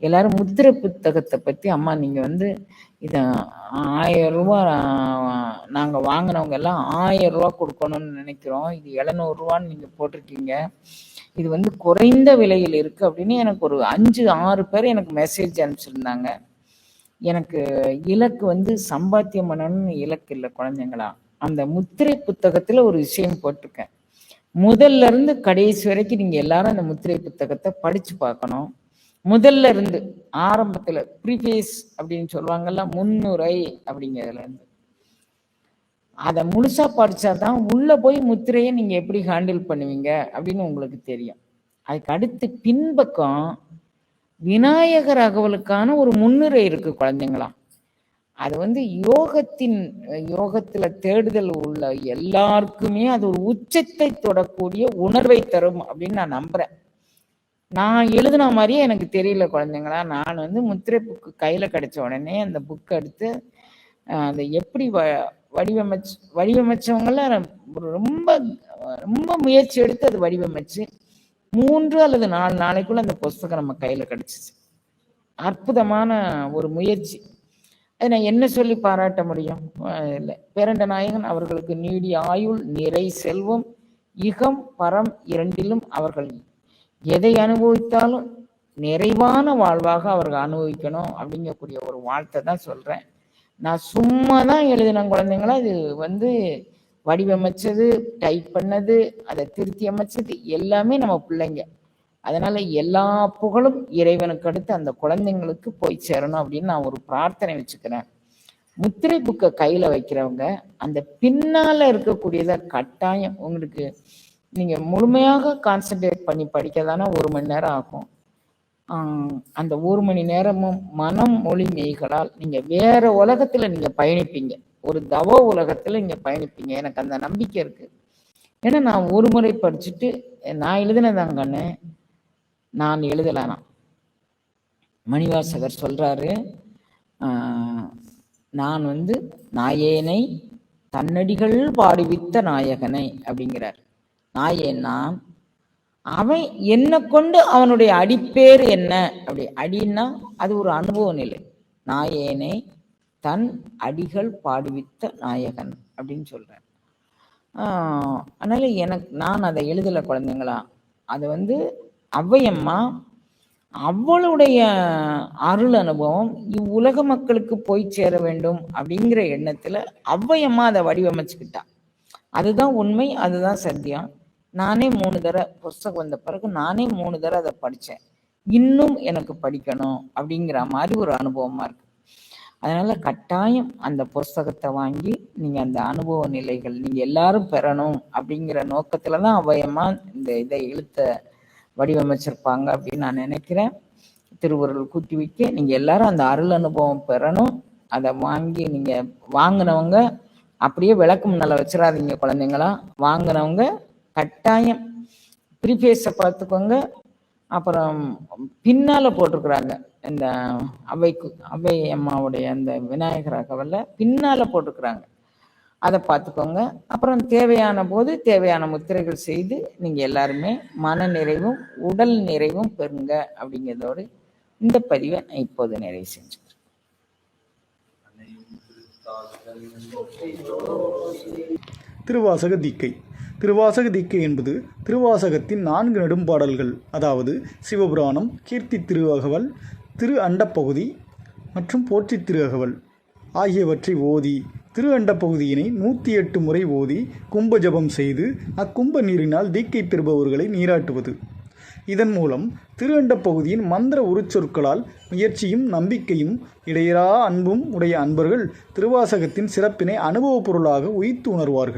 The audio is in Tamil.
எல்லாரும் முத்திரை புத்தகத்தை பற்றி அம்மா நீங்கள் வந்து இதை 1000 ரூபா நாங்கள் வாங்கினவங்க எல்லாம் 1000 ரூபா கொடுக்கணும்னு நினைக்கிறோம், இது 700 ரூபான்னு நீங்கள் போட்டிருக்கீங்க, இது வந்து குறைந்த விலையில் இருக்குது அப்படின்னு எனக்கு ஒரு 5-6 பேர் எனக்கு மெசேஜ் அனுப்பிச்சிருந்தாங்க. எனக்கு இலக்கு வந்து சம்பாத்தியம் பண்ணணும்னு இலக்கு இல்லை குழந்தைங்களா. அந்த முத்திரை புத்தகத்தில் ஒரு விஷயம் போட்டிருக்கேன். முதல்ல இருந்து கடைசி வரைக்கும் நீங்கள் எல்லாரும் அந்த முத்திரை புத்தகத்தை படித்து பார்க்கணும். முதல்ல இருந்து ஆரம்பத்தில் ப்ரீஃபேஸ் அப்படின்னு சொல்லுவாங்கல்ல, முன்னுரை அப்படிங்கிறதுல இருந்து அதை முழுசா படிச்சாதான் உள்ள போய் முத்திரையை நீங்க எப்படி ஹேண்டில் பண்ணுவீங்க அப்படின்னு உங்களுக்கு தெரியும். அதுக்கு அடுத்து பின்பக்கம் விநாயகர் அகவலுக்கான ஒரு முன்னுரை இருக்கு குழந்தைங்களா. அது வந்து யோகத்துல தேடுதல் உள்ள எல்லாருக்குமே அது ஒரு உச்சத்தை தொடக்கூடிய உணர்வை தரும் அப்படின்னு நான் நம்புறேன். நான் எழுதின மாதிரியே எனக்கு தெரியல குழந்தைங்களா. நான் வந்து முத்திரை புக்கு கையில கிடைச்ச உடனே அந்த புக்கை எடுத்து அதை எப்படி வடிவமைச்சவங்கள ரொம்ப ரொம்ப முயற்சி எடுத்து அது வடிவமைச்சு 3 அல்லது 4 நாளைக்குள்ள அந்த புஸ்தகம் நம்ம கையில கிடைச்சிச்சு. அற்புதமான ஒரு முயற்சி. அதை நான் என்ன சொல்லி பாராட்ட முடியும்? இல்லை, பேரண்ட நாயகன் அவர்களுக்கு நீடிய ஆயுள், நிறை செல்வம், இகம் பரம் இரண்டிலும் அவர்கள் எதை அனுபவித்தாலும் நிறைவான வாழ்வாக அவர்கள் அனுபவிக்கணும் அப்படிங்கக்கூடிய ஒரு வாழ்த்தை தான் சொல்றேன். நான் சும்மா தான் எழுதின குழந்தைங்களா. இது வந்து வடிவமைச்சது, டைப் பண்ணது, அதை திருத்தி அமைச்சது எல்லாமே நம்ம பிள்ளைங்க. அதனால எல்லா புகழும் இறைவனுக்கு அடுத்து அந்த குழந்தைங்களுக்கு போய் சேரணும் அப்படின்னு நான் ஒரு பிரார்த்தனை வச்சுக்கிறேன். முத்திரை புக்கை கையில வைக்கிறவங்க அந்த பின்னால இருக்கக்கூடியதை கட்டாயம் உங்களுக்கு நீங்க முழுமையாக கான்சென்ட்ரேட் பண்ணி படிக்க தானே 1 மணி நேரம் ஆகும். அந்த 1 மணி நேரமும் மனம் மொழி மெய்களால் நீங்க வேற உலகத்துல நீங்க பயணிப்பீங்க, ஒரு தவ உலகத்துல நீங்க பயணிப்பீங்க. எனக்கு அந்த நம்பிக்கை இருக்கு. ஏன்னா நான் ஒரு முறை படிச்சுட்டு நான் எழுதினதாங்கன்னு நான் எழுதலாம். மணிவாசகர் சொல்றாரு, நான் வந்து நாயேனை தன்னடிகள் பாடுவித்த நாயகனை அப்படிங்கிறார். நாயேன்னா அவன் என்ன கொண்டு அவனுடைய அடிப்பேர் என்ன அப்படி அடின்னா அது ஒரு அனுபவ நிலை. நாயேனை தன் அடிகள் பாடுவித்த நாயகன் அப்படின்னு சொல்றேன். அதனால நான் அதை எழுதலை குழந்தைங்களா. அது வந்து ஔவையம்மா அவளுடைய அருள் அனுபவம் இவ்வுலக மக்களுக்கு போய் சேர வேண்டும் அப்படிங்கிற எண்ணத்துல ஔவையம்மா அதை வடிவமைச்சுக்கிட்டா. அதுதான் உண்மை, அதுதான் சத்தியம். நானே 3 தடவை புஸ்தகம் வந்த பிறகு நானே 3 தடவை அதை படித்தேன். இன்னும் எனக்கு படிக்கணும் அப்படிங்கிற மாதிரி ஒரு அனுபவமா இருக்கு. அதனால கட்டாயம் அந்த புஸ்தகத்தை வாங்கி நீங்க அந்த அனுபவ நிலைகள் நீங்க எல்லாரும் பெறணும் அப்படிங்கிற நோக்கத்துல தான் ஔவையம்மா இந்த இதை வடிவமைச்சிருப்பாங்க அப்படின்னு நான் நினைக்கிறேன். திருவுருள் கூட்டி வைக்க நீங்க எல்லாரும் அந்த அருள் அனுபவம் பெறணும். அதை வாங்கி நீங்க வாங்கினவங்க அப்படியே விளக்கு முன்னால வச்சிடாதீங்க குழந்தைங்களா. வாங்கினவங்க கட்டாயம் ப்ரீஃபேஸை பார்த்துக்கோங்க. அப்புறம் பின்னால போட்டிருக்கிறாங்க இந்த அவ்வை அம்மாவுடைய அந்த விநாயகர் அகவல்ல பின்னால போட்டிருக்கிறாங்க, அதை பார்த்துக்கோங்க. அப்புறம் தேவையான போது தேவையான முத்திரைகள் செய்து நீங்க எல்லாருமே மன நிறைவும் உடல் நிறைவும் பெறுங்க அப்படிங்கிறதோடு இந்த பதிவை நான் இப்போது நிறைவு செஞ்சேன். திருவாசக தீக்கை. திருவாசக தீக்கை என்பது திருவாசகத்தின் 4 நெடும்பாடல்கள், அதாவது சிவபுராணம், கீர்த்தி திருஅகவல், திரு அண்டப்பகுதி மற்றும் போற்றி திருஅகவல் ஆகியவற்றை ஓதி திரு அண்டப்பகுதியினை 108 முறை ஓதி கும்ப ஜபம் செய்து அக்கும்ப நீரினால் தீக்கை பெறுபவர்களை நீராட்டுவது. இதன் மூலம் திரு அண்டப்பகுதியின் மந்திர உருச்சொற்களால் முயற்சியும் நம்பிக்கையும் இடையறா அன்பும் உடைய அன்பர்கள் திருவாசகத்தின் சிறப்பினை அனுபவ பொருளாக உய்த்து உணர்வார்கள்.